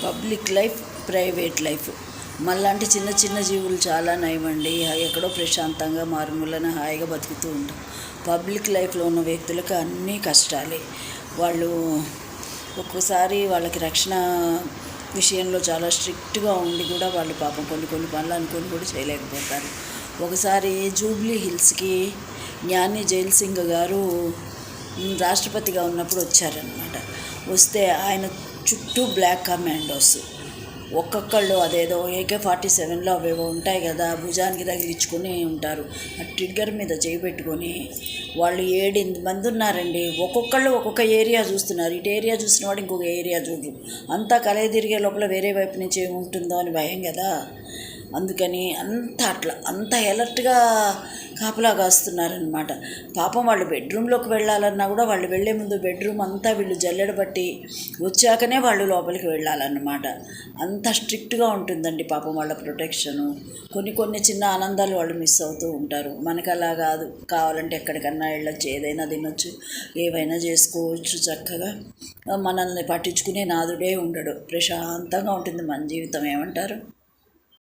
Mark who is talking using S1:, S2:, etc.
S1: Public life, private life మళ్ళాంటి చిన్న చిన్న జీవులు చాలా నయమండి. ఎక్కడో ప్రశాంతంగా మారుమూలన హాయిగా బతుకుతూ ఉంటాం. పబ్లిక్ లైఫ్లో ఉన్న వ్యక్తులకు అన్నీ కష్టాలే. వాళ్ళు ఒక్కోసారి వాళ్ళకి రక్షణ విషయంలో చాలా స్ట్రిక్ట్గా ఉండి కూడా వాళ్ళు పాపం కొన్ని పనులు అనుకొని కూడా చేయలేకపోతారు. ఒకసారి జూబ్లీ హిల్స్కి జ్ఞాని జైల్ సింగ్ గారు రాష్ట్రపతిగా ఉన్నప్పుడు వచ్చారనమాట. వస్తే ఆయన చుట్టూ బ్లాక్ కమాండోస్ ఒక్కొక్కళ్ళు అదేదో AK-47లో అవేవో ఉంటాయి కదా, భుజానికి తగిలించుకొని ఉంటారు. ఆ ట్రిగ్గర్ మీద చేయిపెట్టుకొని వాళ్ళు 7-8 మంది ఉన్నారండి. ఒక్కొక్కళ్ళు ఒక్కొక్క ఏరియా చూస్తున్నారు. ఇటు ఏరియా చూసిన వాడు ఇంకొక ఏరియా చూడరు. అంతా కలయి తిరిగే లోపల వేరే వైపు నుంచి ఏముంటుందో అని భయం కదా. అందుకని అంత ఎలర్ట్గా కాపలా కాస్తున్నారనమాట. పాపం వాళ్ళు బెడ్రూమ్లోకి వెళ్ళాలన్నా కూడా వాళ్ళు వెళ్ళే ముందు బెడ్రూమ్ అంతా వీళ్ళు జల్లెడబట్టి వచ్చాకనే వాళ్ళు లోపలికి వెళ్ళాలన్నమాట. అంత స్ట్రిక్ట్గా ఉంటుందండి పాపం వాళ్ళ ప్రొటెక్షను. కొన్ని చిన్న ఆనందాలు వాళ్ళు మిస్ అవుతూ ఉంటారు. మనకు అలా కాదు. కావాలంటే ఎక్కడికన్నా వెళ్ళొచ్చు, ఏదైనా తినొచ్చు, ఏవైనా చేసుకోవచ్చు చక్కగా. మనల్ని పట్టించుకునే నాదుడే ఉండడు. ప్రశాంతంగా ఉంటుంది మన జీవితం. ఏమంటారు?